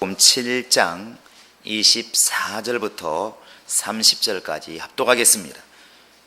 마태복음 7장 24절부터 30절까지 합독하겠습니다.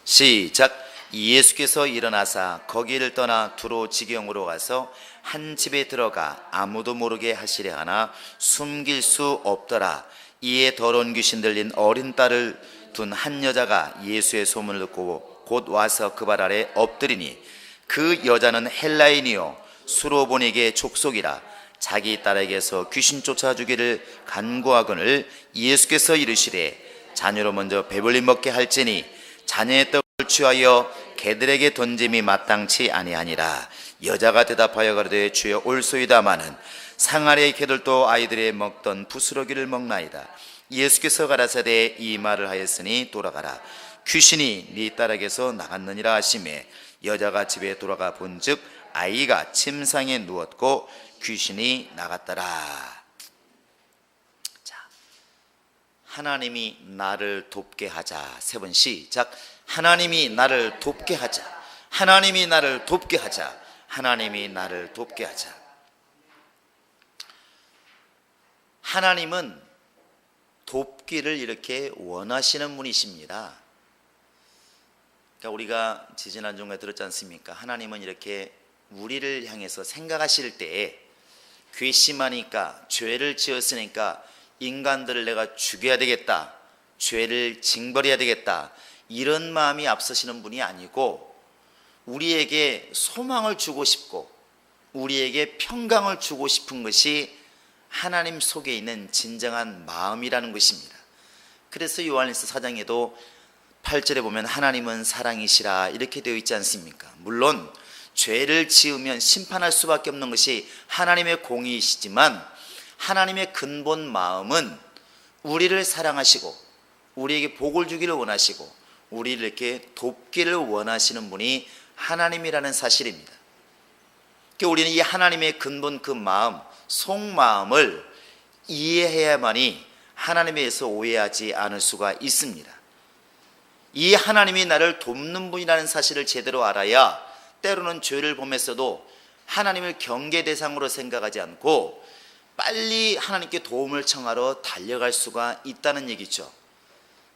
시작. 예수께서 일어나사 거기를 떠나 두로 지경으로 가서 한 집에 들어가 아무도 모르게 하시려 하나 숨길 수 없더라. 이에 더러운 귀신 들린 어린 딸을 둔 한 여자가 예수의 소문을 듣고 곧 와서 그 발 아래 엎드리니 그 여자는 헬라인이요 수로보닉의 족속이라. 자기 딸에게서 귀신 쫓아주기를 간구하거늘 예수께서 이르시되 자녀로 먼저 배불리 먹게 할지니 자녀의 떡을 취하여 개들에게 던짐이 마땅치 아니하니라. 여자가 대답하여 가로되 주여 올소이다마는 상아리의 개들도 아이들이 먹던 부스러기를 먹나이다. 예수께서 가라사대 이 말을 하였으니 돌아가라. 귀신이 네 딸에게서 나갔느니라 하시매 여자가 집에 돌아가 본즉 아이가 침상에 누웠고 귀신이 나갔더라. 자, 하나님이 나를 돕게 하자. 세 번 시작. 하나님이 나를 돕게 하자. 하나님이 나를 돕게 하자. 하나님이 나를 돕게 하자. 하나님은 돕기를 이렇게 원하시는 분이십니다. 그러니까 우리가 지지난주에 들었지 않습니까? 하나님은 이렇게 우리를 향해서 생각하실 때에 괘씸하니까 죄를 지었으니까 인간들을 내가 죽여야 되겠다, 죄를 징벌해야 되겠다, 이런 마음이 앞서시는 분이 아니고 우리에게 소망을 주고 싶고 우리에게 평강을 주고 싶은 것이 하나님 속에 있는 진정한 마음이라는 것입니다. 그래서 요한일서 4장에도 8절에 보면 하나님은 사랑이시라 이렇게 되어 있지 않습니까? 물론 죄를 지으면 심판할 수밖에 없는 것이 하나님의 공의이시지만 하나님의 근본 마음은 우리를 사랑하시고 우리에게 복을 주기를 원하시고 우리를 이렇게 돕기를 원하시는 분이 하나님이라는 사실입니다. 그러니까 우리는 이 하나님의 근본 그 마음, 속마음을 이해해야만이 하나님에 의해서 오해하지 않을 수가 있습니다. 이 하나님이 나를 돕는 분이라는 사실을 제대로 알아야 때로는 죄를 범했어도 하나님을 경계 대상으로 생각하지 않고 빨리 하나님께 도움을 청하러 달려갈 수가 있다는 얘기죠.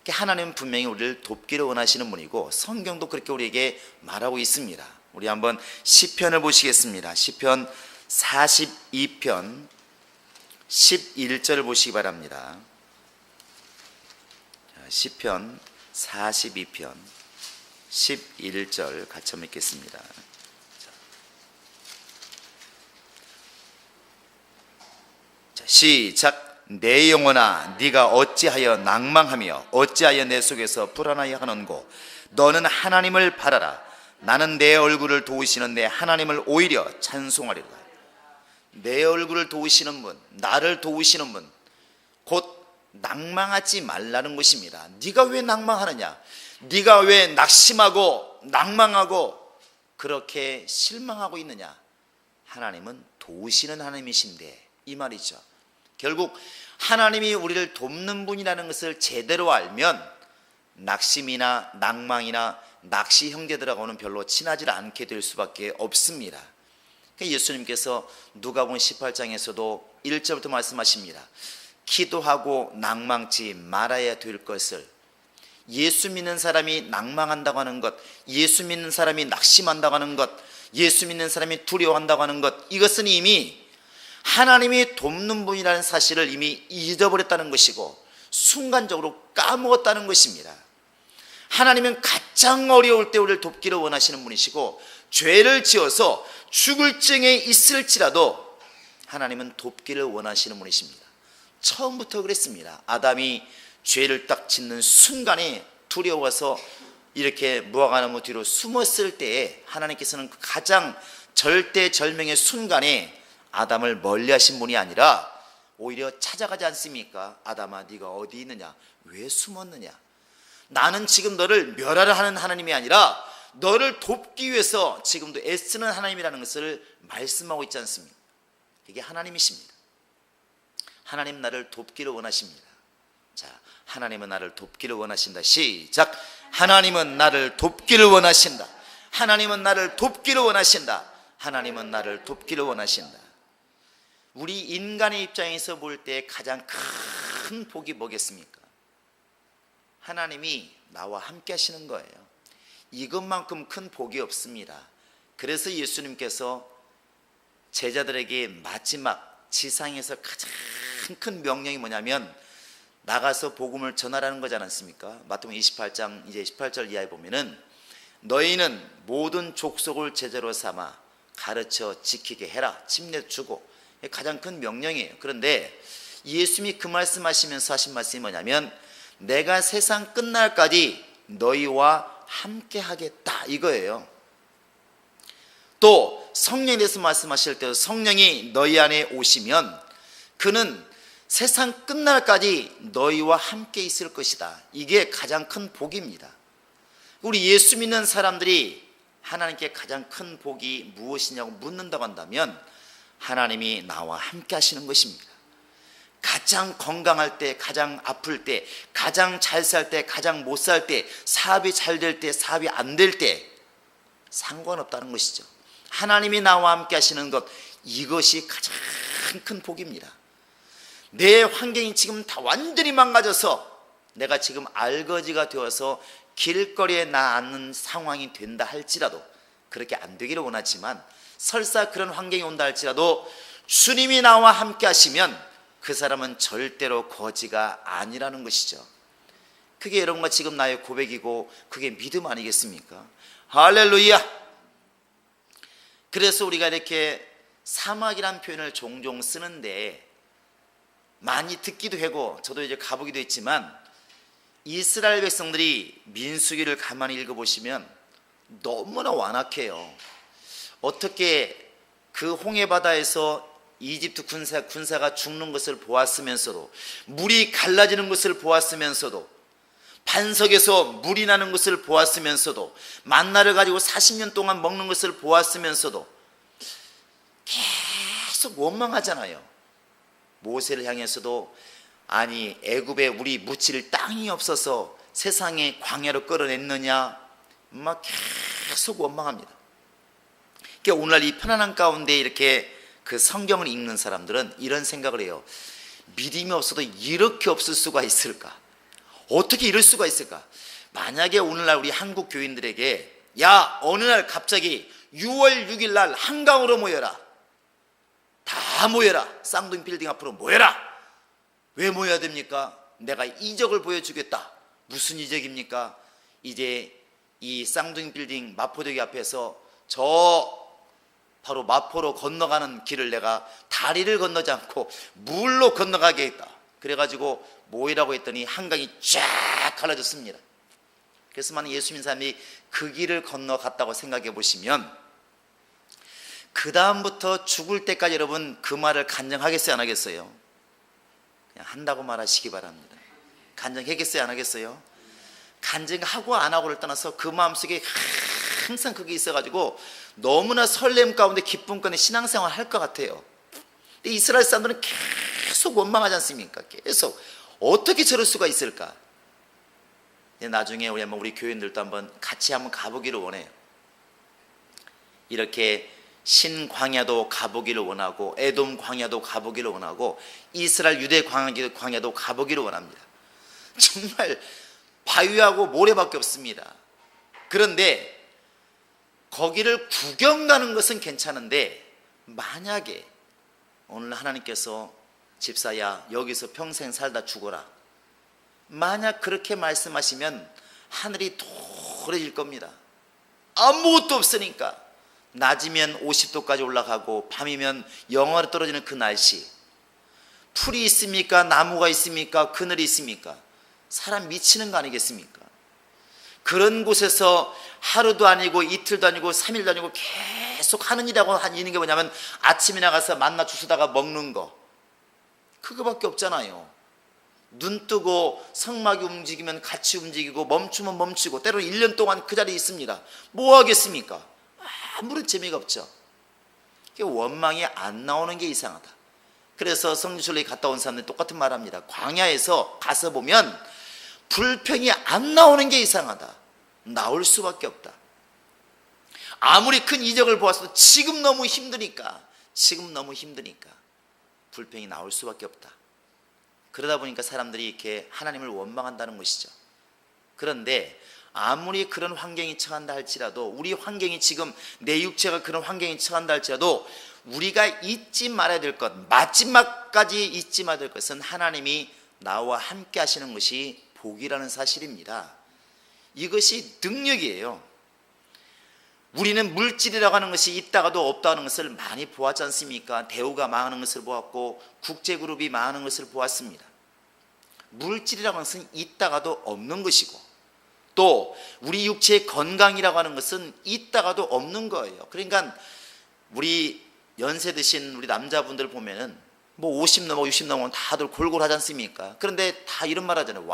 하나님은 분명히 우리를 돕기를 원하시는 분이고 성경도 그렇게 우리에게 말하고 있습니다. 우리 한번 시편을 보시겠습니다. 시편 42편 11절을 보시기 바랍니다. 시편 42편 11절 같이 한번 읽겠습니다. 자, 시작. 내 영혼아 네가 어찌하여 낭망하며 어찌하여 내 속에서 불안하여 하는고 너는 하나님을 바라라. 나는 내 얼굴을 도우시는 내 하나님을 오히려 찬송하리라. 내 얼굴을 도우시는 분, 나를 도우시는 분, 곧 낭망하지 말라는 것입니다. 네가 왜 낭망하느냐? 네가 왜 낙심하고 낭망하고 그렇게 실망하고 있느냐? 하나님은 도우시는 하나님이신데 이 말이죠. 결국 하나님이 우리를 돕는 분이라는 것을 제대로 알면 낙심이나 낭망이나 낚시 형제들하고는 별로 친하지 않게 될 수밖에 없습니다. 예수님께서 누가복음 18장에서도 1절부터 말씀하십니다. 기도하고 낭망치 말아야 될 것을. 예수 믿는 사람이 낭망한다고 하는 것, 예수 믿는 사람이 낙심한다고 하는 것, 예수 믿는 사람이 두려워한다고 하는 것, 이것은 이미 하나님이 돕는 분이라는 사실을 이미 잊어버렸다는 것이고 순간적으로 까먹었다는 것입니다. 하나님은 가장 어려울 때 우리를 돕기를 원하시는 분이시고 죄를 지어서 죽을 증에 있을지라도 하나님은 돕기를 원하시는 분이십니다. 처음부터 그랬습니다. 아담이 죄를 딱 짓는 순간에 두려워서 이렇게 무화과나무 뒤로 숨었을 때에 하나님께서는 가장 절대절명의 순간에 아담을 멀리하신 분이 아니라 오히려 찾아가지 않습니까? 아담아 네가 어디 있느냐? 왜 숨었느냐? 나는 지금 너를 멸하려 하는 하나님이 아니라 너를 돕기 위해서 지금도 애쓰는 하나님이라는 것을 말씀하고 있지 않습니까? 이게 하나님이십니다. 하나님 나를 돕기를 원하십니다. 자, 하나님은 나를 돕기를 원하신다. 시작. 하나님은 나를 돕기를 원하신다. 하나님은 나를 돕기를 원하신다. 하나님은 나를 돕기를 원하신다. 우리 인간의 입장에서 볼 때 가장 큰 복이 뭐겠습니까? 하나님이 나와 함께 하시는 거예요. 이것만큼 큰 복이 없습니다. 그래서 예수님께서 제자들에게 마지막 지상에서 가장 큰 명령이 뭐냐면 나가서 복음을 전하라는 거지 않습니까? 마태복음 28장 이제 18절 이하에 보면은 너희는 모든 족속을 제자로 삼아 가르쳐 지키게 해라. 침례 주고. 가장 큰 명령이에요. 그런데 예수님이 그 말씀하시면서 하신 말씀이 뭐냐면 내가 세상 끝날까지 너희와 함께 하겠다 이거예요. 또 성령에 대해서 말씀하실 때 성령이 너희 안에 오시면 그는 세상 끝날까지 너희와 함께 있을 것이다. 이게 가장 큰 복입니다. 우리 예수 믿는 사람들이 하나님께 가장 큰 복이 무엇이냐고 묻는다고 한다면 하나님이 나와 함께 하시는 것입니다. 가장 건강할 때, 가장 아플 때, 가장 잘 살 때, 가장 못 살 때, 사업이 잘 될 때, 사업이 안 될 때 상관없다는 것이죠. 하나님이 나와 함께 하시는 것, 이것이 가장 큰 복입니다. 내 환경이 지금 다 완전히 망가져서 내가 지금 알거지가 되어서 길거리에 나앉는 상황이 된다 할지라도, 그렇게 안 되기를 원하지만 설사 그런 환경이 온다 할지라도 주님이 나와 함께 하시면 그 사람은 절대로 거지가 아니라는 것이죠. 그게 여러분과 지금 나의 고백이고 그게 믿음 아니겠습니까? 할렐루야. 그래서 우리가 이렇게 사막이라는 표현을 종종 쓰는데 많이 듣기도 하고 저도 이제 가보기도 했지만 이스라엘 백성들이 민수기를 가만히 읽어보시면 너무나 완악해요. 어떻게 그 홍해바다에서 이집트 군사가 죽는 것을 보았으면서도, 물이 갈라지는 것을 보았으면서도, 반석에서 물이 나는 것을 보았으면서도, 만나를 가지고 40년 동안 먹는 것을 보았으면서도 계속 원망하잖아요. 모세를 향해서도 아니 애굽에 우리 묻힐 땅이 없어서 세상에 광야로 끌어냈느냐 막 계속 원망합니다. 그러니까 오늘날 이 편안한 가운데 이렇게 그 성경을 읽는 사람들은 이런 생각을 해요. 믿음이 없어도 이렇게 없을 수가 있을까? 어떻게 이럴 수가 있을까? 만약에 오늘날 우리 한국 교인들에게 야 어느 날 갑자기 6월 6일 날 한강으로 모여라, 다 모여라, 쌍둥이 빌딩 앞으로 모여라. 왜 모여야 됩니까? 내가 이적을 보여주겠다. 무슨 이적입니까? 이제 이 쌍둥이 빌딩 마포대교 앞에서 저 바로 마포로 건너가는 길을 내가 다리를 건너지 않고 물로 건너가게 했다. 그래가지고 모이라고 했더니 한강이 쫙 갈라졌습니다. 그래서 만약 예수 믿는 사람이 그 길을 건너갔다고 생각해 보시면 그 다음부터 죽을 때까지 여러분 그 말을 간증하겠어요 안 하겠어요? 그냥 한다고 말하시기 바랍니다. 간증하겠어요 안 하겠어요? 간증하고 안 하고를 떠나서 그 마음속에 항상 그게 있어가지고 너무나 설렘 가운데 기쁨 가운데 신앙생활 할 것 같아요. 근데 이스라엘 사람들은 계속 원망하지 않습니까? 계속 어떻게 저럴 수가 있을까? 나중에 우리 교인들도 한번 같이 한번 가보기를 원해요. 이렇게 신광야도 가보기를 원하고 에돔 광야도 가보기를 원하고 이스라엘 유대 광야도 가보기를 원합니다. 정말 바위하고 모래밖에 없습니다. 그런데 거기를 구경 가는 것은 괜찮은데 만약에 오늘 하나님께서 집사야 여기서 평생 살다 죽어라, 만약 그렇게 말씀하시면 하늘이 도래질 겁니다. 아무것도 없으니까. 낮이면 50도까지 올라가고 밤이면 영하로 떨어지는 그 날씨, 풀이 있습니까? 나무가 있습니까? 그늘이 있습니까? 사람 미치는 거 아니겠습니까? 그런 곳에서 하루도 아니고 이틀도 아니고 3일도 아니고 계속 하는 일이라고 하는 게 뭐냐면 아침에 나가서 만나 주스다가 먹는 거, 그거밖에 없잖아요. 눈 뜨고 성막이 움직이면 같이 움직이고 멈추면 멈추고 때로 1년 동안 그 자리에 있습니다. 뭐 하겠습니까? 아무런 재미가 없죠. 원망이 안 나오는 게 이상하다. 그래서 성지순례 갔다 온 사람들이 똑같은 말 합니다. 광야에서 가서 보면 불평이 안 나오는 게 이상하다. 나올 수밖에 없다. 아무리 큰 이적을 보았어도 지금 너무 힘드니까 불평이 나올 수밖에 없다. 그러다 보니까 사람들이 이렇게 하나님을 원망한다는 것이죠. 그런데 아무리 그런 환경이 처한다 할지라도, 우리 환경이 지금 내 육체가 그런 환경이 처한다 할지라도 우리가 잊지 말아야 될 것, 마지막까지 잊지 말아야 될 것은 하나님이 나와 함께 하시는 것이 복이라는 사실입니다. 이것이 능력이에요. 우리는 물질이라고 하는 것이 있다가도 없다는 것을 많이 보았지 않습니까? 대우가 망하는 것을 보았고 국제그룹이 망하는 것을 보았습니다. 물질이라고 하는 것은 있다가도 없는 것이고, 또 우리 육체의 건강이라고 하는 것은 있다가도 없는 거예요. 그러니까 우리 연세 드신 우리 남자분들 보면은 뭐 50 넘어 60 넘으면 다들 골골하지 않습니까? 그런데 다 이런 말 하잖아요.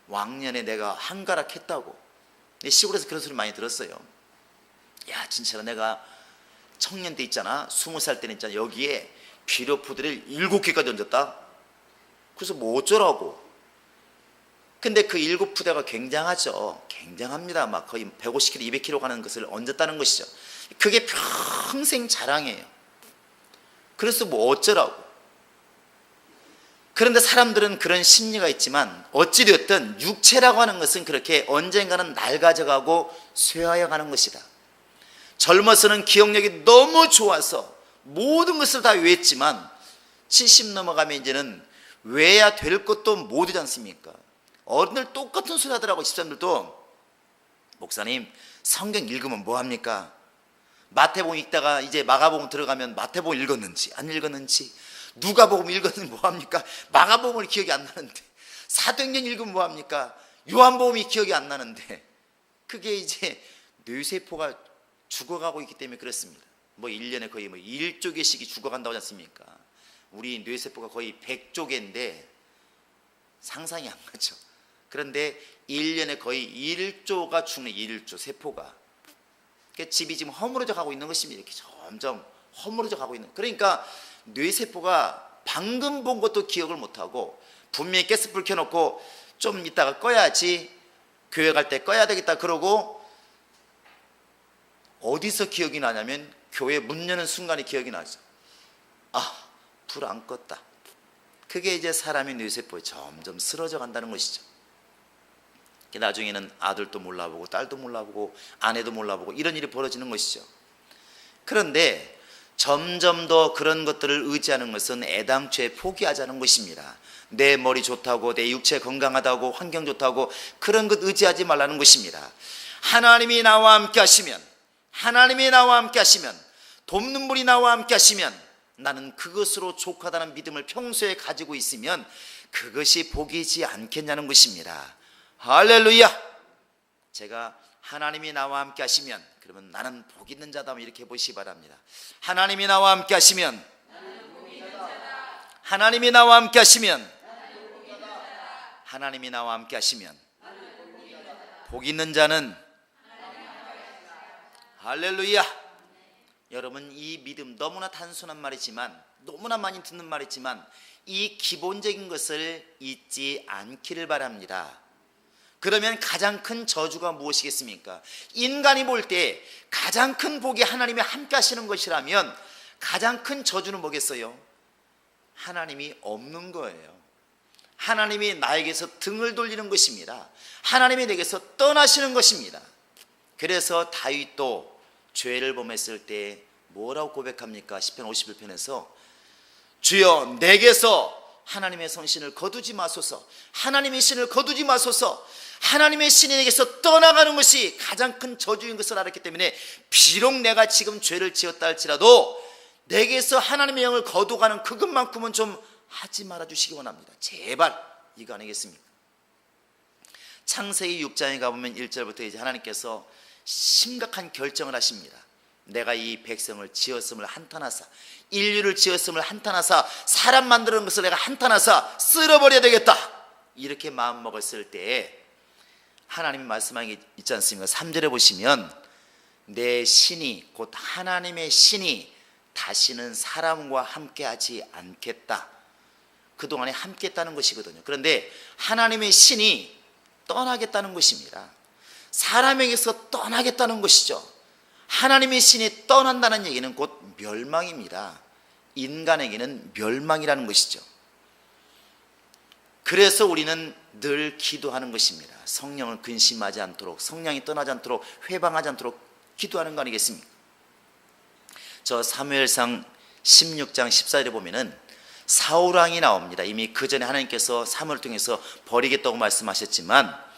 왕년에 내가 한가락했다고. 시골에서 그런 소리 많이 들었어요. 야, 진짜 내가 청년 때 있잖아, 20살 때는 있잖아, 여기에 비료푸드를 7개까지 얹었다. 그래서 뭐 어쩌라고. 근데 그 7푸대가 굉장하죠. 굉장합니다. 막 거의 150kg, 200kg 가는 것을 얹었다는 것이죠. 그게 평생 자랑이에요. 그래서 뭐 어쩌라고. 그런데 사람들은 그런 심리가 있지만 어찌되었든 육체라고 하는 것은 그렇게 언젠가는 낡아져가고 쇠하여 가는 것이다. 젊어서는 기억력이 너무 좋아서 모든 것을 다 외웠지만 70 넘어가면 이제는 외야 될 것도 못 외지 않습니까? 어른들 똑같은 소리 하더라고. 집사람들도, 목사님 성경 읽으면 뭐합니까? 마태복음 읽다가 이제 마가복음 들어가면 마태복음 읽었는지 안 읽었는지, 누가복음 읽었는지 뭐합니까? 마가복음이 기억이 안 나는데, 사도행전 읽으면 뭐합니까? 요한복음이 기억이 안 나는데. 그게 이제 뇌세포가 죽어가고 있기 때문에 그렇습니다. 뭐 1년에 거의 뭐 1조 개씩이 죽어간다고 하지 않습니까? 우리 뇌세포가 거의 100조 개인데 상상이 안 가죠. 그런데 1년에 거의 1조가 죽는, 1조 세포가. 그러니까 집이 지금 허물어져 가고 있는 것입니다. 이렇게 점점 허물어져 가고 있는. 그러니까 뇌세포가 방금 본 것도 기억을 못하고, 분명히 가스불 켜놓고 좀 이따가 꺼야지, 교회 갈 때 꺼야 되겠다 그러고, 어디서 기억이 나냐면 교회 문 여는 순간이 기억이 나죠. 아, 불 안 껐다. 그게 이제 사람의 뇌세포에 점점 쓰러져 간다는 것이죠. 나중에는 아들도 몰라보고 딸도 몰라보고 아내도 몰라보고 이런 일이 벌어지는 것이죠. 그런데 점점 더 그런 것들을 의지하는 것은 애당초에 포기하자는 것입니다. 내 머리 좋다고, 내 육체 건강하다고, 환경 좋다고 그런 것 의지하지 말라는 것입니다. 하나님이 나와 함께 하시면, 하나님이 나와 함께 하시면, 돕는 분이 나와 함께 하시면, 나는 그것으로 족하다는 믿음을 평소에 가지고 있으면 그것이 복이지 않겠냐는 것입니다. 할렐루야. 제가 하나님이 나와 함께 하시면, 그러면 나는 복 있는 자다, 이렇게 보시기 바랍니다. 하나님이 나와 함께 하시면, 하나님이 나와 함께 하시면, 하나님이 나와 함께 하시면 복 있는 자는, 할렐루야. 여러분, 이 믿음 너무나 단순한 말이지만, 너무나 많이 듣는 말이지만 이 기본적인 것을 잊지 않기를 바랍니다. 그러면 가장 큰 저주가 무엇이겠습니까? 인간이 볼 때 가장 큰 복이 하나님이 함께 하시는 것이라면 가장 큰 저주는 뭐겠어요? 하나님이 없는 거예요. 하나님이 나에게서 등을 돌리는 것입니다. 하나님이 내게서 떠나시는 것입니다. 그래서 다윗도 죄를 범했을 때 뭐라고 고백합니까? 시편 51편에서 주여 내게서 하나님의 성신을 거두지 마소서, 하나님의 신을 거두지 마소서. 하나님의 신이 내게서 떠나가는 것이 가장 큰 저주인 것을 알았기 때문에 비록 내가 지금 죄를 지었다 할지라도 내게서 하나님의 영을 거두가는 그것만큼은 좀 하지 말아 주시기 원합니다. 제발. 이거 아니겠습니까? 창세기 6장에 가보면 1절부터 이제 하나님께서 심각한 결정을 하십니다. 내가 이 백성을 지었음을 한탄하사, 인류를 지었음을 한탄하사, 사람 만드는 것을 내가 한탄하사 쓸어버려야 되겠다, 이렇게 마음먹었을 때에 하나님이 말씀하는 게 있지 않습니까? 3절에 보시면 내 신이, 곧 하나님의 신이 다시는 사람과 함께하지 않겠다. 그동안에 함께했다는 것이거든요. 그런데 하나님의 신이 떠나겠다는 것입니다. 사람에게서 떠나겠다는 것이죠. 하나님의 신이 떠난다는 얘기는 곧 멸망입니다. 인간에게는 멸망이라는 것이죠. 그래서 우리는 늘 기도하는 것입니다. 성령을 근심하지 않도록, 성령이 떠나지 않도록, 회방하지 않도록 기도하는 거 아니겠습니까? 저 사무엘상 16장 14절에 보면은 사울왕이 나옵니다. 이미 그 전에 하나님께서 사무엘을 통해서 버리겠다고 말씀하셨지만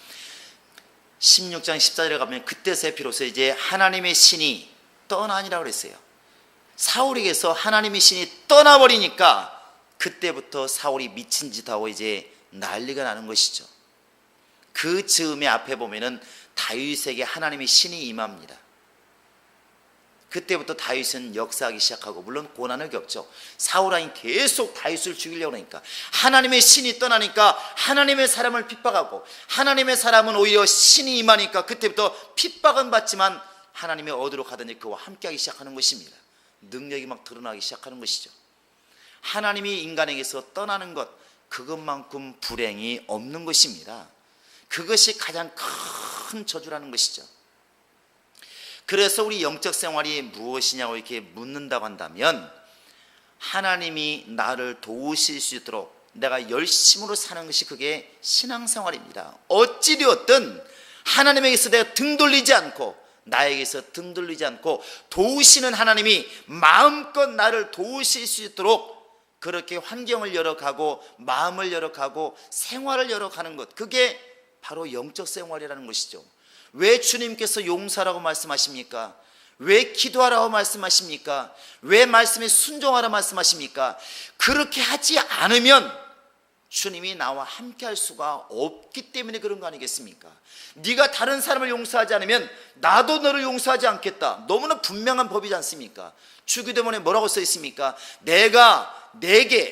16장 14절에 가면 그때서야 비로소 이제 하나님의 신이 떠나니라고 그랬어요. 사울에게서 하나님의 신이 떠나버리니까 그때부터 사울이 미친 짓하고 이제 난리가 나는 것이죠. 그 즈음에 앞에 보면은 다윗에게 하나님의 신이 임합니다. 그때부터 다윗은 역사하기 시작하고 물론 고난을 겪죠. 사울왕이 계속 다윗을 죽이려고 하니까 하나님의 신이 떠나니까 하나님의 사람을 핍박하고 하나님의 사람은 오히려 신이 임하니까 그때부터 핍박은 받지만 하나님의 어디로 가든지 그와 함께하기 시작하는 것입니다. 능력이 막 드러나기 시작하는 것이죠. 하나님이 인간에게서 떠나는 것, 그것만큼 불행이 없는 것입니다. 그것이 가장 큰 저주라는 것이죠. 그래서 우리 영적 생활이 무엇이냐고 이렇게 묻는다고 한다면 하나님이 나를 도우실 수 있도록 내가 열심으로 사는 것이 그게 신앙생활입니다. 어찌되었든 하나님에게서 내가 등 돌리지 않고 나에게서 등 돌리지 않고 도우시는 하나님이 마음껏 나를 도우실 수 있도록 그렇게 환경을 열어가고 마음을 열어가고 생활을 열어가는 것, 그게 바로 영적 생활이라는 것이죠. 왜 주님께서 용서하라고 말씀하십니까? 왜 기도하라고 말씀하십니까? 왜 말씀에 순종하라고 말씀하십니까? 그렇게 하지 않으면 주님이 나와 함께 할 수가 없기 때문에 그런 거 아니겠습니까? 네가 다른 사람을 용서하지 않으면 나도 너를 용서하지 않겠다. 너무나 분명한 법이지 않습니까? 주기도문에 뭐라고 써 있습니까? 내가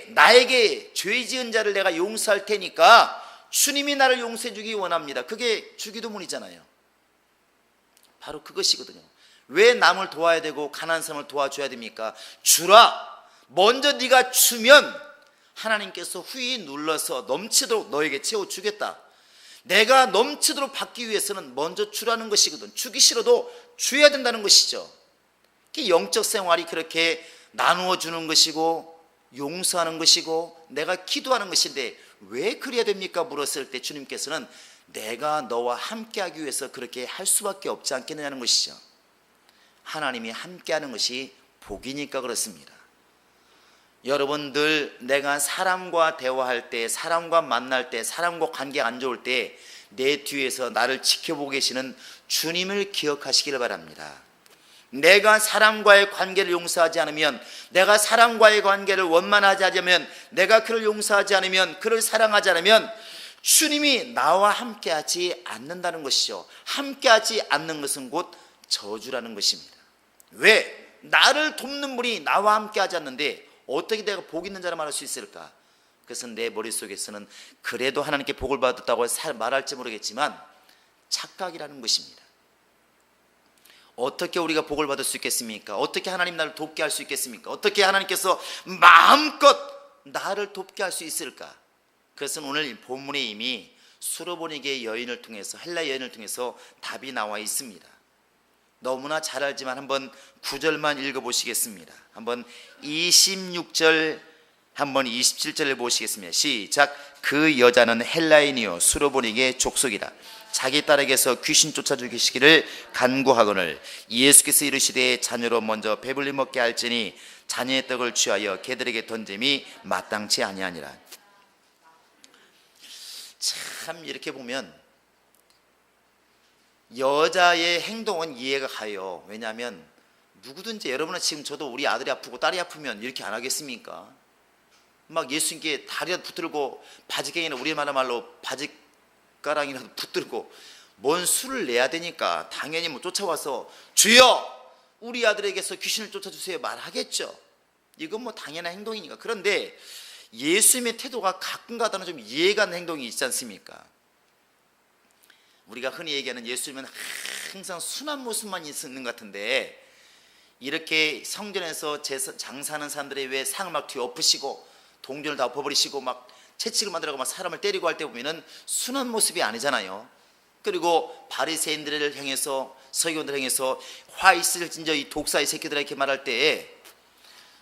나에게 죄 지은 자를 내가 용서할 테니까 주님이 나를 용서해 주기 원합니다. 그게 주기도문이잖아요. 바로 그것이거든요. 왜 남을 도와야 되고 가난한 사람을 도와줘야 됩니까? 주라. 먼저 네가 주면 하나님께서 후히 눌러서 넘치도록 너에게 채워주겠다. 내가 넘치도록 받기 위해서는 먼저 주라는 것이거든. 주기 싫어도 줘야 된다는 것이죠. 영적 생활이 그렇게 나누어 주는 것이고 용서하는 것이고 내가 기도하는 것인데 왜 그래야 됩니까? 물었을 때 주님께서는 내가 너와 함께하기 위해서 그렇게 할 수밖에 없지 않겠느냐는 것이죠. 하나님이 함께하는 것이 복이니까 그렇습니다. 여러분 늘 내가 사람과 대화할 때, 사람과 만날 때, 사람과 관계가 안 좋을 때 내 뒤에서 나를 지켜보고 계시는 주님을 기억하시기를 바랍니다. 내가 사람과의 관계를 용서하지 않으면, 내가 사람과의 관계를 원만하지 않으면, 내가 그를 용서하지 않으면, 그를 사랑하지 않으면 주님이 나와 함께하지 않는다는 것이죠. 함께하지 않는 것은 곧 저주라는 것입니다. 왜? 나를 돕는 분이 나와 함께하지 않는데 어떻게 내가 복 있는 자라 말할 수 있을까? 그래서 내 머릿속에서는 그래도 하나님께 복을 받았다고 말할지 모르겠지만 착각이라는 것입니다. 어떻게 우리가 복을 받을 수 있겠습니까? 어떻게 하나님 나를 돕게 할 수 있겠습니까? 어떻게 하나님께서 마음껏 나를 돕게 할 수 있을까? 그것은 오늘 본문에 이미 수로보니게의 여인을 통해서, 헬라 여인을 통해서 답이 나와 있습니다. 너무나 잘 알지만 한번 9절만 읽어보시겠습니다. 한번 26절 한번 27절을 보시겠습니다. 시작. 그 여자는 헬라인이요 수로보니게 족속이라. 자기 딸에게서 귀신 쫓아 죽이시기를 간구하거늘 예수께서 이르시되 자녀로 먼저 배불리 먹게 할지니 자녀의 떡을 취하여 개들에게 던짐이 마땅치 아니하니라. 참 이렇게 보면 여자의 행동은 이해가 가요. 왜냐하면 누구든지, 여러분은 지금 저도 우리 아들이 아프고 딸이 아프면 이렇게 안 하겠습니까? 막 예수님께 다리라도 붙들고 바지깽이나 우리 말로 바지가랑이라도 붙들고 뭔 수를 내야 되니까 당연히 뭐 쫓아와서 주여 우리 아들에게서 귀신을 쫓아주세요 말하겠죠. 이건 뭐 당연한 행동이니까. 그런데 예수님의 태도가 가끔가다는 좀 이해가 가는 행동이 있지 않습니까? 우리가 흔히 얘기하는 예수님은 항상 순한 모습만 있는 것 같은데 이렇게 성전에서 장사하는 사람들이 왜 상을 막 뒤엎으시고 동전을 다 엎어버리시고 막 채찍을 만들어서 막 사람을 때리고 할 때 보면은 순한 모습이 아니잖아요. 그리고 바리새인들을 향해서, 서기관들을 향해서 화 있을진저 이 독사의 새끼들아 이렇게 말할 때에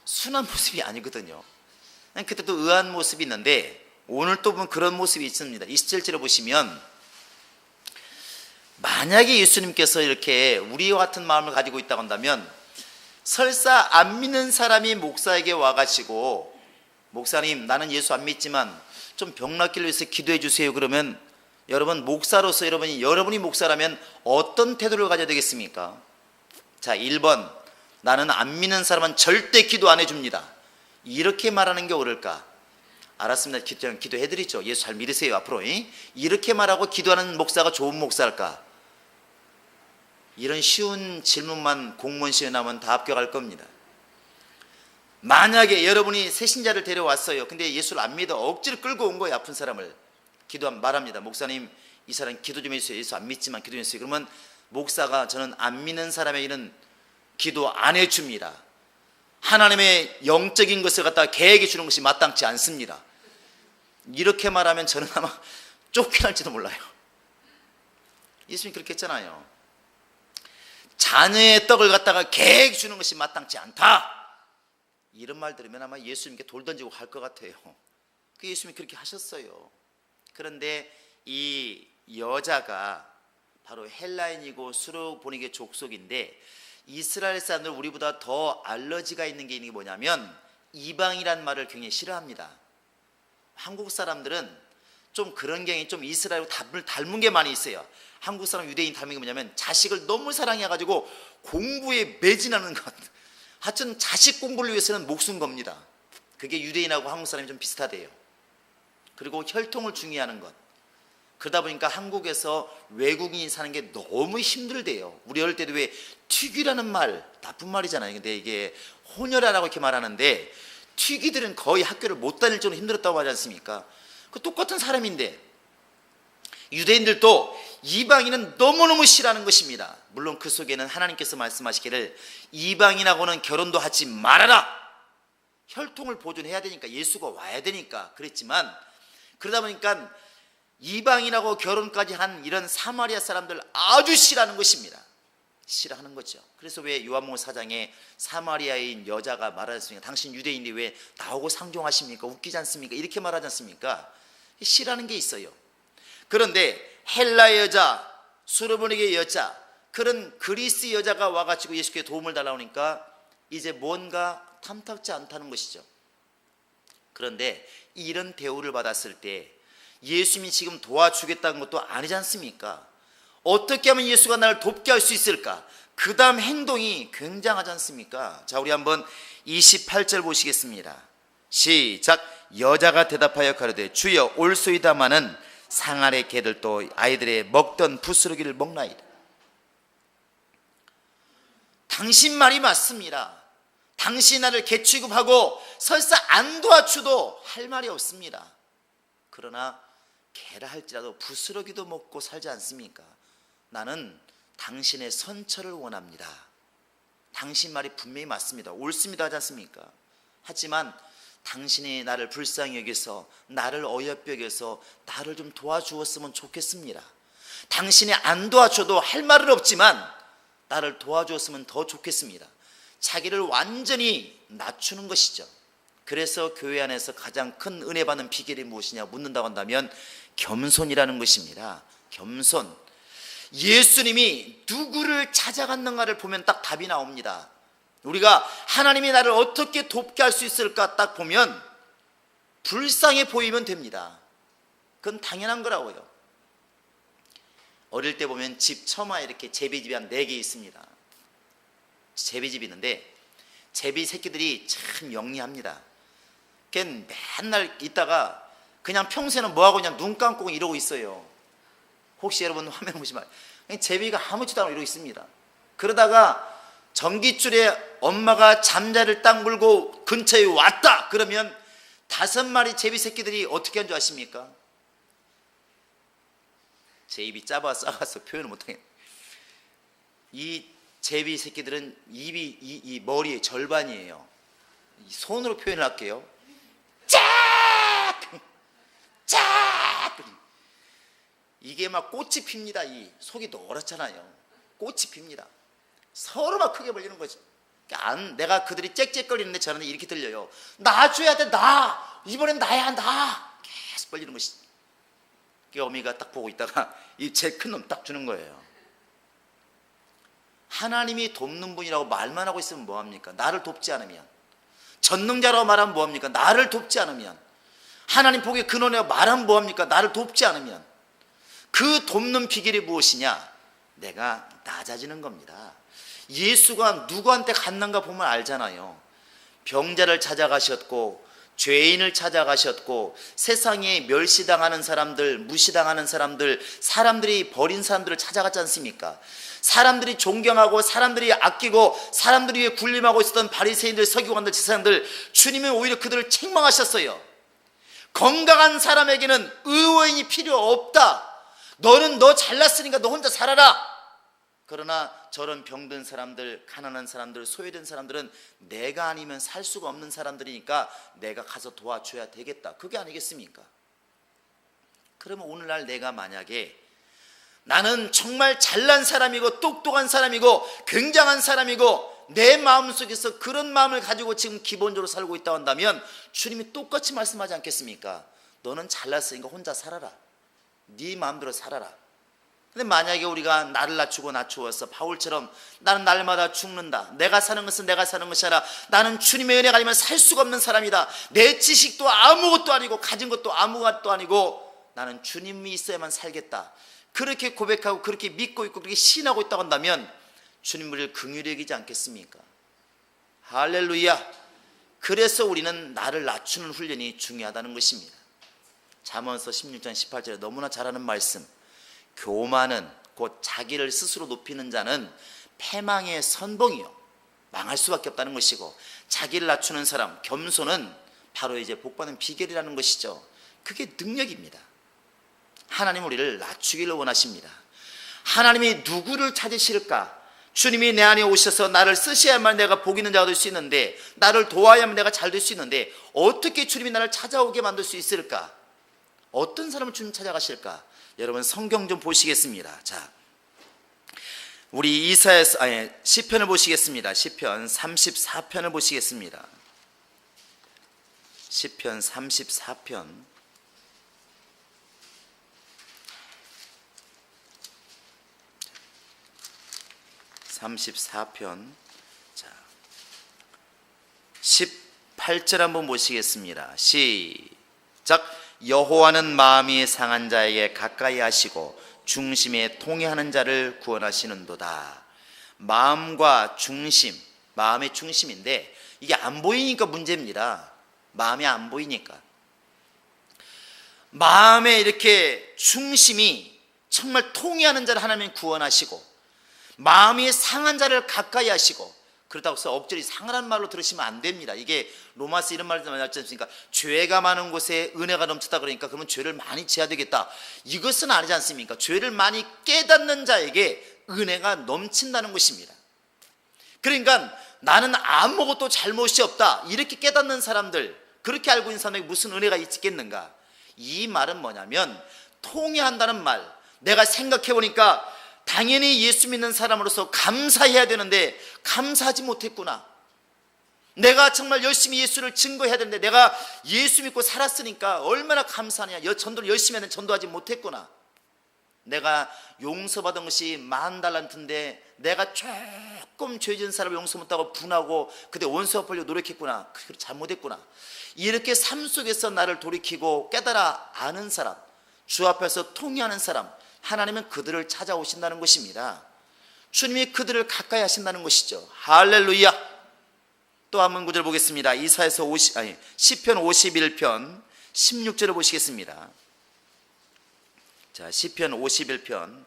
순한 모습이 아니거든요. 그때 또 의아한 모습이 있는데 오늘 또 보면 그런 모습이 있습니다. 27절에 보시면 만약에 예수님께서 이렇게 우리와 같은 마음을 가지고 있다고 한다면 설사 안 믿는 사람이 목사에게 와가지고 목사님 나는 예수 안 믿지만 좀 병 낫기를 위해서 기도해 주세요. 그러면 여러분 목사로서 여러분이 목사라면 어떤 태도를 가져야 되겠습니까? 자, 1번 나는 안 믿는 사람은 절대 기도 안 해줍니다. 이렇게 말하는 게 옳을까? 알았습니다. 기도해드리죠. 예수 잘 믿으세요. 앞으로 이렇게 말하고 기도하는 목사가 좋은 목사일까? 이런 쉬운 질문만 공무원 시험에 나오면 다 합격할 겁니다. 만약에 여러분이 새신자를 데려왔어요. 근데 예수를 안 믿어 억지로 끌고 온 거예요. 아픈 사람을. 말합니다. 목사님 이 사람 기도 좀 해주세요. 예수 안 믿지만 기도 좀 해주세요. 그러면 목사가 저는 안 믿는 사람에게는 기도 안 해줍니다. 하나님의 영적인 것을 갖다가 개에게 주는 것이 마땅치 않습니다. 이렇게 말하면 저는 아마 쫓겨날지도 몰라요. 예수님이 그렇게 했잖아요. 자녀의 떡을 갖다가 개에게 주는 것이 마땅치 않다. 이런 말 들으면 아마 예수님께 돌 던지고 갈 것 같아요. 그 예수님이 그렇게 하셨어요. 그런데 이 여자가 바로 헬라인이고 수로보니게 족속인데 이스라엘 사람들 우리보다 더 알러지가 있는 게 뭐냐면 이방이란 말을 굉장히 싫어합니다. 한국 사람들은 좀 그런 경향이 좀 이스라엘 닮은 게 많이 있어요. 한국 사람 유대인 닮은 게 뭐냐면 자식을 너무 사랑해가지고 공부에 매진하는 것. 하여튼 자식 공부를 위해서는 목숨 겁니다. 그게 유대인하고 한국 사람이 좀 비슷하대요. 그리고 혈통을 중요하는 것. 그러다 보니까 한국에서 외국인이 사는 게 너무 힘들대요. 우리 어릴 때도 왜 튀기라는 말, 나쁜 말이잖아요. 근데 이게 혼혈하라고 이렇게 말하는데 튀기들은 거의 학교를 못 다닐 정도로 힘들었다고 하지 않습니까? 그 똑같은 사람인데 유대인들도 이방인은 너무너무 싫어하는 것입니다. 물론 그 속에는 하나님께서 말씀하시기를 이방인하고는 결혼도 하지 말아라. 혈통을 보존해야 되니까 예수가 와야 되니까 그랬지만 그러다 보니까 이방인하고 결혼까지 한 이런 사마리아 사람들 아주 싫어하는 것입니다. 싫어하는 거죠. 그래서 왜 요한복음 4장에 사마리아인 여자가 말하셨습니까? 당신 유대인인데 왜 나오고 상종하십니까? 웃기지 않습니까? 이렇게 말하지 않습니까? 싫어하는 게 있어요. 그런데 헬라 여자, 수로보니게 여자, 그런 그리스 여자가 와가지고 예수께 도움을 달라고 하니까 이제 뭔가 탐탁지 않다는 것이죠. 그런데 이런 대우를 받았을 때 예수님이 지금 도와주겠다는 것도 아니지 않습니까? 어떻게 하면 예수가 나를 돕게 할 수 있을까? 그 다음 행동이 굉장하지 않습니까? 자, 우리 한번 28절 보시겠습니다. 시작. 여자가 대답하여 가로되 주여 올소이다마는 상 아래 개들도 아이들의 먹던 부스러기를 먹나이다. 당신 말이 맞습니다. 당신 나를 개 취급하고 설사 안 도와줘도 할 말이 없습니다. 그러나 개라 할지라도 부스러기도 먹고 살지 않습니까? 나는 당신의 선처를 원합니다. 당신 말이 분명히 맞습니다. 옳습니다 하지 않습니까? 하지만 당신이 나를 불쌍히 여겨서 나를 어여삐 여겨서 나를 좀 도와주었으면 좋겠습니다. 당신이 안 도와줘도 할 말은 없지만 나를 도와주었으면 더 좋겠습니다. 자기를 완전히 낮추는 것이죠. 그래서 교회 안에서 가장 큰 은혜 받는 비결이 무엇이냐 묻는다고 한다면 겸손이라는 것입니다. 겸손. 예수님이 누구를 찾아갔는가를 보면 딱 답이 나옵니다. 우리가 하나님이 나를 어떻게 돕게 할 수 있을까 딱 보면 불쌍해 보이면 됩니다. 그건 당연한 거라고요. 어릴 때 보면 집 처마에 이렇게 제비집이 한 4개 있습니다. 제비집이 있는데 제비 새끼들이 참 영리합니다. 걔는 맨날 있다가 그냥 평소에는 뭐하고 그냥 눈 감고 이러고 있어요. 혹시 여러분 화면 보시면 제비가 아무렇지도 않고 이러고 있습니다. 그러다가 전깃줄에 엄마가 잠자리를 딱 물고 근처에 왔다 그러면 5마리 제비 새끼들이 어떻게 한 줄 아십니까? 제 입이 작아서 표현을 못하겠네. 이 제비 새끼들은 입이 이 머리의 절반이에요. 손으로 표현을 할게요. 짝! 짝! 이게 막 꽃이 핍니다. 이 속이 노랗잖아요. 꽃이 핍니다. 서로 막 크게 벌리는 거죠. 내가 그들이 짹짹거리는데 저는 이렇게 들려요. 나 줘야 돼, 나. 이번엔 나야, 나. 계속 걸리는 것이. 어미가 딱 보고 있다가 이 제일 큰 놈 딱 주는 거예요. 하나님이 돕는 분이라고 말만 하고 있으면 뭐합니까? 나를 돕지 않으면. 전능자라고 말하면 뭐합니까? 나를 돕지 않으면. 하나님 복의 근원이라고 말하면 뭐합니까? 나를 돕지 않으면. 그 돕는 비결이 무엇이냐? 내가 낮아지는 겁니다. 예수가 누구한테 갔는가 보면 알잖아요. 병자를 찾아가셨고, 죄인을 찾아가셨고, 세상에 멸시당하는 사람들, 무시당하는 사람들, 사람들이 버린 사람들을 찾아갔지 않습니까? 사람들이 존경하고 사람들이 아끼고 사람들이 위해 군림하고 있었던 바리새인들, 서기관들, 제사장들, 주님은 오히려 그들을 책망하셨어요. 건강한 사람에게는 의원이 필요 없다. 너는 너 잘났으니까 너 혼자 살아라. 그러나 저런 병든 사람들, 가난한 사람들, 소외된 사람들은 내가 아니면 살 수가 없는 사람들이니까 내가 가서 도와줘야 되겠다. 그게 아니겠습니까? 그러면 오늘날 내가 만약에 나는 정말 잘난 사람이고 똑똑한 사람이고 굉장한 사람이고 내 마음속에서 그런 마음을 가지고 지금 기본적으로 살고 있다고 한다면 주님이 똑같이 말씀하지 않겠습니까? 너는 잘났으니까 혼자 살아라. 네 마음대로 살아라. 근데 만약에 우리가 나를 낮추어서 바울처럼 나는 날마다 죽는다. 내가 사는 것은 내가 사는 것이 아니라 나는 주님의 은혜가 아니면 살 수가 없는 사람이다. 내 지식도 아무것도 아니고 가진 것도 아무것도 아니고 나는 주님이 있어야만 살겠다. 그렇게 고백하고 그렇게 믿고 있고 그렇게 신하고 있다고 한다면 주님 우리를 긍휼히 여기지 않겠습니까? 할렐루야. 그래서 우리는 나를 낮추는 훈련이 중요하다는 것입니다. 잠언서 16장 18절에 너무나 잘 아는 말씀, 교만은 곧 자기를 스스로 높이는 자는 패망의 선봉이요 망할 수밖에 없다는 것이고, 자기를 낮추는 사람, 겸손은 바로 이제 복받는 비결이라는 것이죠. 그게 능력입니다. 하나님 우리를 낮추기를 원하십니다. 하나님이 누구를 찾으실까? 주님이 내 안에 오셔서 나를 쓰셔야만 내가 복 있는 자가 될 수 있는데, 나를 도와야만 내가 잘 될 수 있는데, 어떻게 주님이 나를 찾아오게 만들 수 있을까? 어떤 사람을 주님 찾아가실까? 여러분 성경 좀 보시겠습니다. 자, 우리 시편을 보시겠습니다. 시편 34편을 보시겠습니다. 시편 34편. 자, 18절 한번 보시겠습니다. 시작. 여호와는 마음이 상한 자에게 가까이 하시고 중심에 통해하는 자를 구원하시는도다. 마음과 중심, 마음의 중심인데 이게 안 보이니까 문제입니다. 마음이 안 보이니까. 마음의 이렇게 중심이 정말 통해하는 자를 하나님이 구원하시고, 마음이 상한 자를 가까이 하시고, 그렇다고 해서 억지로 상한 말로 들으시면 안 됩니다. 이게 로마서 이런 말도 많이 하지 않습니까? 죄가 많은 곳에 은혜가 넘치다 그러니까 그러면 죄를 많이 지어야 되겠다. 이것은 아니지 않습니까? 죄를 많이 깨닫는 자에게 은혜가 넘친다는 것입니다. 그러니까 나는 아무것도 잘못이 없다 이렇게 깨닫는 사람들, 그렇게 알고 있는 사람에게 무슨 은혜가 있겠는가? 이 말은 뭐냐면 통회한다는 말. 내가 생각해 보니까 당연히 예수 믿는 사람으로서 감사해야 되는데 감사하지 못했구나. 내가 정말 열심히 예수를 증거해야 되는데 내가 예수 믿고 살았으니까 얼마나 감사하냐. 전도를 열심히 했는데 전도하지 못했구나. 내가 용서받은 것이 10,000달란트인데 내가 조금 죄 지은 사람을 용서 못하고 분하고 그때 원수 갚으려고 노력했구나. 그걸 잘못했구나. 이렇게 삶 속에서 나를 돌이키고 깨달아 아는 사람, 주 앞에서 통회하는 사람, 하나님은 그들을 찾아오신다는 것입니다. 주님이 그들을 가까이 하신다는 것이죠. 할렐루야. 또 한 번 구절 보겠습니다. 시편 51편 16절을 보시겠습니다. 자, 시편 51편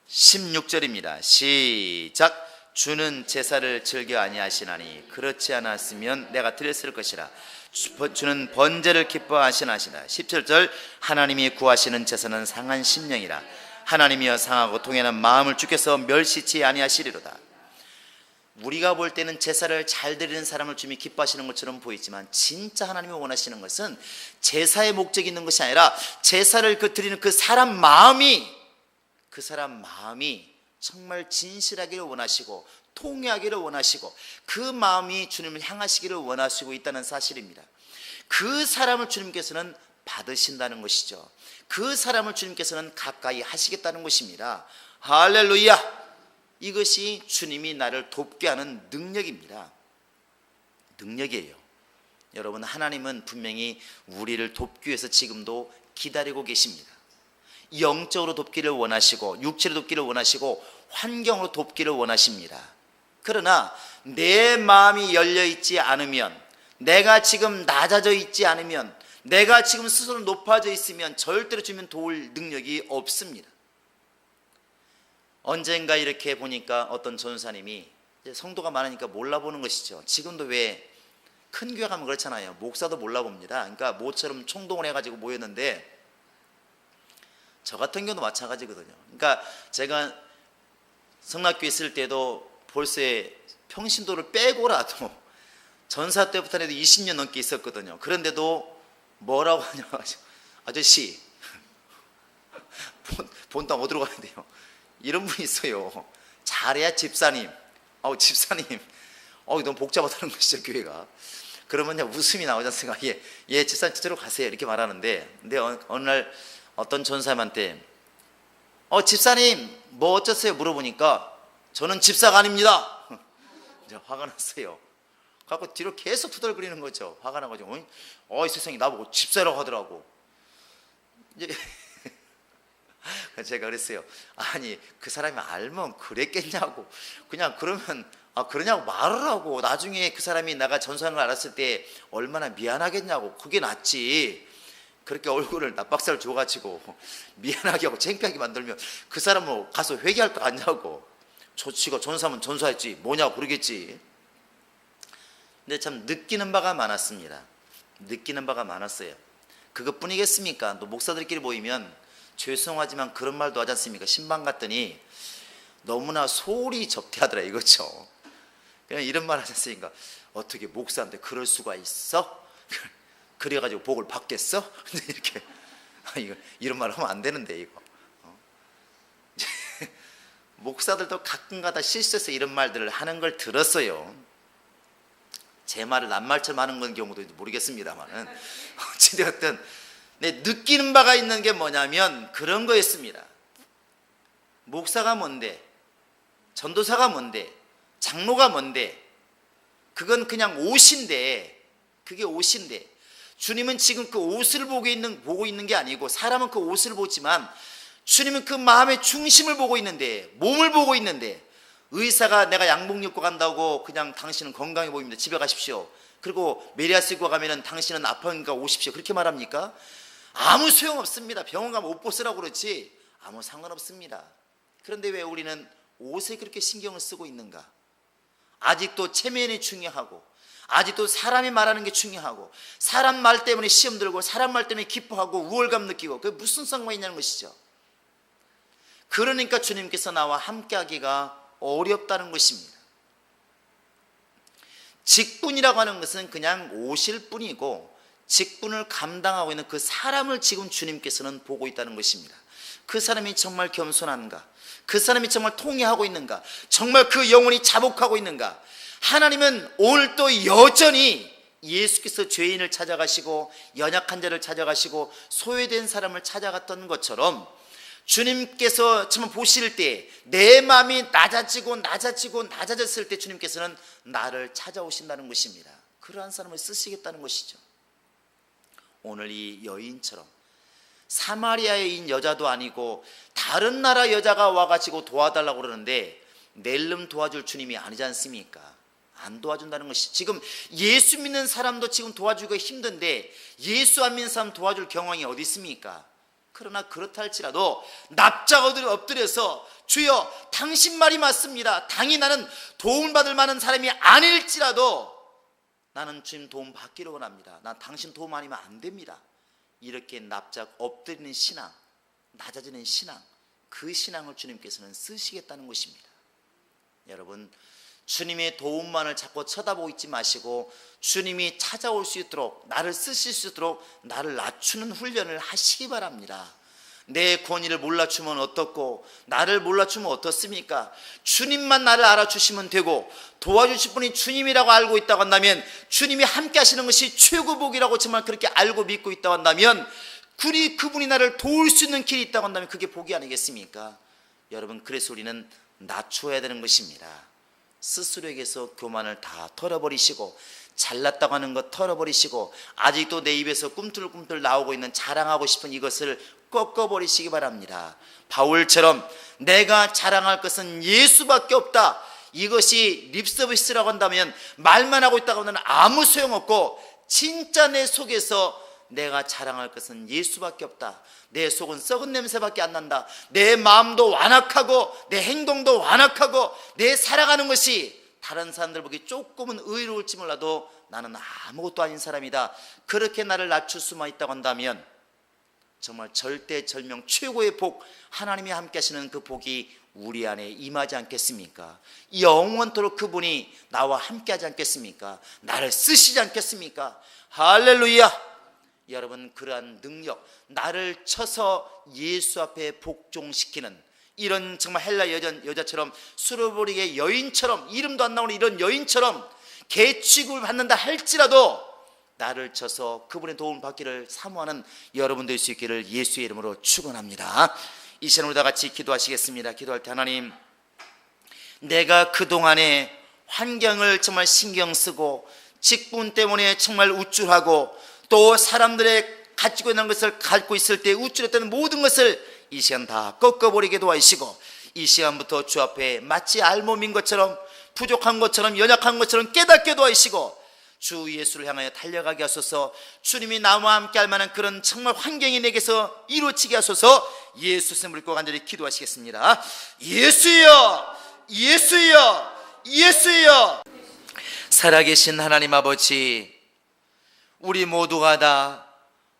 16절입니다. 시작. 주는 제사를 즐겨 아니하시나니 그렇지 않았으면 내가 드렸을 것이라. 주는 번제를 기뻐하시나시다. 17절. 하나님이 구하시는 제사는 상한 심령이라. 하나님이여 상하고 통해하는 마음을 주께서 멸시치 아니하시리로다. 우리가 볼 때는 제사를 잘 드리는 사람을 주님이 기뻐하시는 것처럼 보이지만 진짜 하나님이 원하시는 것은 제사의 목적이 있는 것이 아니라 제사를 드리는 그 사람 마음이 정말 진실하기를 원하시고 통회하기를 원하시고 그 마음이 주님을 향하시기를 원하시고 있다는 사실입니다. 그 사람을 주님께서는 받으신다는 것이죠. 그 사람을 주님께서는 가까이 하시겠다는 것입니다. 할렐루야! 이것이 주님이 나를 돕게 하는 능력입니다. 능력이에요. 여러분, 하나님은 분명히 우리를 돕기 위해서 지금도 기다리고 계십니다. 영적으로 돕기를 원하시고 육체로 돕기를 원하시고 환경으로 돕기를 원하십니다. 그러나 내 마음이 열려있지 않으면, 내가 지금 낮아져 있지 않으면, 내가 지금 스스로 높아져 있으면 절대로 주면 도울 능력이 없습니다. 언젠가 이렇게 보니까 어떤 전사님이, 성도가 많으니까 몰라보는 것이죠. 지금도 왜 큰 교회 가면 그렇잖아요. 목사도 몰라봅니다. 그러니까 모처럼 총동을 해가지고 모였는데, 저 같은 경우도 마찬가지거든요. 그러니까 제가 성락교회 있을 때도 벌써 평신도를 빼고라도 전사 때부터 해도 20년 넘게 있었거든요. 그런데도 뭐라고 하냐, 아저씨 본당 어디로 가야 돼요? 이런 분이 있어요. 잘해야 집사님. 집사님, 너무 복잡하다는 것이죠, 교회가. 그러면 웃음이 나오지 않습니까? 예, 집사님 저쪽으로 가세요, 이렇게 말하는데, 근데 어느 날 어떤 전사님한테 집사님 뭐 어쩌세요 물어보니까, 저는 집사가 아닙니다. 이제 화가 났어요. 갖고 뒤로 계속 투덜거리는 거죠. 화가 나가지고, 이 세상에 나보고 집사라고 하더라고. 이제 제가 그랬어요. 아니, 그 사람이 알면 그랬겠냐고. 그냥 그러면 그러냐고 말을 하고, 나중에 그 사람이 내가 전사하는 걸 알았을 때 얼마나 미안하겠냐고. 그게 낫지. 그렇게 얼굴을 납박살 줘가지고 미안하게 하고 창피하게 만들면 그 사람은 가서 회개할 거 아니냐고. 조치가 전사면 전사했지 뭐냐고 그러겠지. 근데 참 느끼는 바가 많았습니다. 느끼는 바가 많았어요. 그것뿐이겠습니까? 또 목사들끼리 모이면 죄송하지만 그런 말도 하지 않습니까? 신방 갔더니 너무나 소홀히 접대하더라 이거죠. 그냥 이런 말 하지 않습니까? 어떻게 목사한테 그럴 수가 있어? 그래가지고 복을 받겠어? 이렇게 이런 말 하면 안 되는데 이거. 목사들도 가끔가다 실수해서 이런 말들을 하는 걸 들었어요. 제 말을 낱말처럼 하는 건 경우도 모르겠습니다만은 어찌되었든 느끼는 바가 있는 게 뭐냐면 그런 거였습니다. 목사가 뭔데, 전도사가 뭔데, 장로가 뭔데, 그건 그냥 옷인데, 그게 옷인데, 주님은 지금 그 옷을 보고 있는 게 아니고, 사람은 그 옷을 보지만 주님은 그 마음의 중심을 보고 있는데, 몸을 보고 있는데, 의사가 내가 양복 입고 간다고 그냥 당신은 건강해 보입니다, 집에 가십시오. 그리고 메리아스 입고 가면은 당신은 아파니까 오십시오, 그렇게 말합니까? 아무 소용없습니다. 병원 가면 옷 벗으라고 그렇지 아무 상관없습니다. 그런데 왜 우리는 옷에 그렇게 신경을 쓰고 있는가? 아직도 체면이 중요하고, 아직도 사람이 말하는 게 중요하고, 사람 말 때문에 시험 들고, 사람 말 때문에 기뻐하고 우월감 느끼고, 그게 무슨 상관이 있냐는 것이죠. 그러니까 주님께서 나와 함께하기가 어렵다는 것입니다. 직분이라고 하는 것은 그냥 옷일 뿐이고, 직분을 감당하고 있는 그 사람을 지금 주님께서는 보고 있다는 것입니다. 그 사람이 정말 겸손한가? 그 사람이 정말 통회하고 있는가? 정말 그 영혼이 자복하고 있는가? 하나님은 오늘도 여전히 예수께서 죄인을 찾아가시고 연약한 자를 찾아가시고 소외된 사람을 찾아갔던 것처럼, 주님께서 정말 보실 때 내 마음이 낮아졌을 때 주님께서는 나를 찾아오신다는 것입니다. 그러한 사람을 쓰시겠다는 것이죠. 오늘 이 여인처럼 사마리아인 여자도 아니고 다른 나라 여자가 와가지고 도와달라고 그러는데 낼름 도와줄 주님이 아니지 않습니까? 안 도와준다는 것이, 지금 예수 믿는 사람도 지금 도와주기가 힘든데 예수 안 믿는 사람 도와줄 경황이 어디 있습니까? 그러나 그렇다 할지라도 납작 엎드려서 주여 당신 말이 맞습니다, 당연히 나는 도움을 받을 만한 사람이 아닐지라도 나는 주님 도움 받기를 원합니다, 난 당신 도움 아니면 안 됩니다, 이렇게 납작 엎드리는 신앙, 낮아지는 신앙, 그 신앙을 주님께서는 쓰시겠다는 것입니다. 여러분, 주님의 도움만을 자꾸 쳐다보고 있지 마시고 주님이 찾아올 수 있도록, 나를 쓰실 수 있도록 나를 낮추는 훈련을 하시기 바랍니다. 내 권위를 몰라주면 어떻고 나를 몰라주면 어떻습니까? 주님만 나를 알아주시면 되고 도와주실 분이 주님이라고 알고 있다고 한다면, 주님이 함께 하시는 것이 최고 복이라고 정말 그렇게 알고 믿고 있다고 한다면, 그분이 나를 도울 수 있는 길이 있다고 한다면 그게 복이 아니겠습니까? 여러분, 그래서 우리는 낮춰야 되는 것입니다. 스스로에게서 교만을 다 털어버리시고, 잘났다고 하는 것 털어버리시고, 아직도 내 입에서 꿈틀꿈틀 나오고 있는 자랑하고 싶은 이것을 꺾어버리시기 바랍니다. 바울처럼 내가 자랑할 것은 예수밖에 없다, 이것이 립서비스라고 한다면, 말만 하고 있다고 하면 아무 소용없고, 진짜 내 속에서 내가 자랑할 것은 예수밖에 없다, 내 속은 썩은 냄새밖에 안 난다, 내 마음도 완악하고 내 행동도 완악하고 내 살아가는 것이 다른 사람들 보기 조금은 의로울지 몰라도 나는 아무것도 아닌 사람이다, 그렇게 나를 낮출 수만 있다고 한다면 정말 절대절명 최고의 복, 하나님이 함께 하시는 그 복이 우리 안에 임하지 않겠습니까? 영원토록 그분이 나와 함께 하지 않겠습니까? 나를 쓰시지 않겠습니까? 할렐루야! 여러분, 그러한 능력, 나를 쳐서 예수 앞에 복종시키는 이런 정말 헬라 여자처럼, 수르보리의 여인처럼, 이름도 안 나오는 이런 여인처럼 개 취급을 받는다 할지라도 나를 쳐서 그분의 도움을 받기를 사모하는 여러분 될 수 있기를 예수의 이름으로 축원합니다. 이 시간 우리 다 같이 기도하시겠습니다. 기도할 때, 하나님, 내가 그동안에 환경을 정말 신경 쓰고 직분 때문에 정말 우쭐하고 또 사람들의 가지고 있는 것을 갖고 있을 때 우쭐했던 모든 것을 이 시간 다 꺾어버리게 도와주시고, 이 시간부터 주 앞에 마치 알몸인 것처럼, 부족한 것처럼, 연약한 것처럼 깨닫게 도와주시고, 주 예수를 향하여 달려가게 하소서. 주님이 나와 함께 할 만한 그런 정말 환경이 내게서 이루어지게 하소서. 예수 이름으로 꼭 간절히 기도하시겠습니다. 예수여, 예수여, 예수여. 살아계신 하나님 아버지, 우리 모두가 다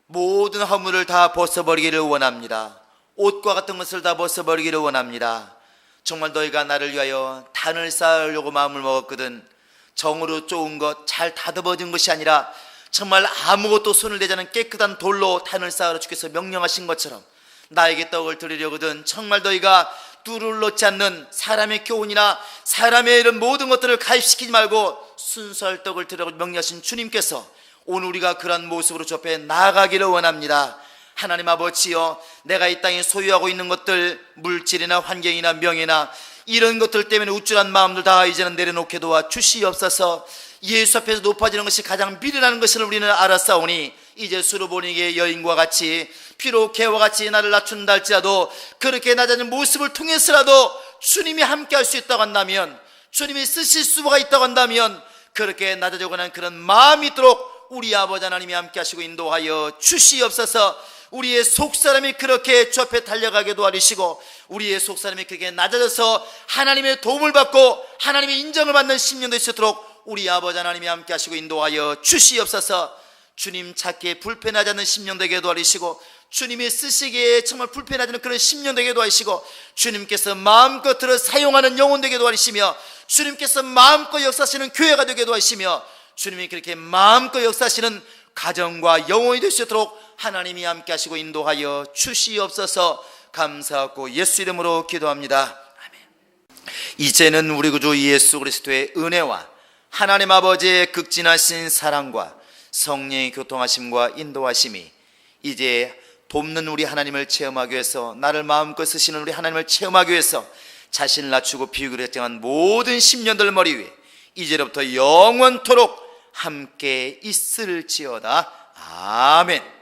모든 허물을 다 벗어버리기를 원합니다. 옷과 같은 것을 다 벗어버리기를 원합니다. 정말 너희가 나를 위하여 단을 쌓으려고 마음을 먹었거든, 정으로 쪼은 것, 잘 다듬어진 것이 아니라 정말 아무것도 손을 대지 않은 깨끗한 돌로 단을 쌓으라 주께서 명령하신 것처럼 나에게 떡을 드리려거든, 정말 너희가 뚜를 놓지 않는 사람의 교훈이나 사람의 이런 모든 것들을 가입시키지 말고 순수할 떡을 드리라고 명령하신 주님께서 오늘 우리가 그런 모습으로 주 앞에 나아가기를 원합니다. 하나님 아버지여, 내가 이 땅에 소유하고 있는 것들, 물질이나 환경이나 명예나 이런 것들 때문에 우쭐한 마음들 다 이제는 내려놓게 도와 주시옵소서. 예수 앞에서 높아지는 것이 가장 미련한 것을 우리는 알았사오니, 이제 수르보니게 여인과 같이 비록 개와 같이 나를 낮춘다 할지라도 그렇게 낮아진 모습을 통해서라도 주님이 함께 할 수 있다고 한다면, 주님이 쓰실 수가 있다고 한다면, 그렇게 낮아져가는 하는 그런 마음이 있도록 우리 아버지 하나님이 함께 하시고 인도하여 주시옵소서. 우리의 속사람이 그렇게 주 앞에 달려가게 도와주시고, 우리의 속사람이 그렇게 낮아져서 하나님의 도움을 받고 하나님의 인정을 받는 10년 될 수 있도록 우리 아버지 하나님이 함께 하시고 인도하여 주시옵소서. 주님 찾기에 불편하지 않는 10년 되게 도와주시고, 주님이 쓰시기에 정말 불편하지 않는 그런 10년 되게 도와주시고, 주님께서 마음껏 들어 사용하는 영혼 되게 도와주시며, 주님께서 마음껏 역사하시는 교회가 되게 도와주시며, 주님이 그렇게 마음껏 역사하시는 가정과 영혼이 될 수 있도록 하나님이 함께 하시고 인도하여 주시옵소서. 감사하고 예수 이름으로 기도합니다. 아멘. 이제는 우리 구주 예수 그리스도의 은혜와 하나님 아버지의 극진하신 사랑과 성령의 교통하심과 인도하심이 이제 돕는 우리 하나님을 체험하기 위해서, 나를 마음껏 쓰시는 우리 하나님을 체험하기 위해서 자신을 낮추고 비우기로 했정한 모든 10년들 머리 위에 이제로부터 영원토록 함께 있을지어다. 아멘.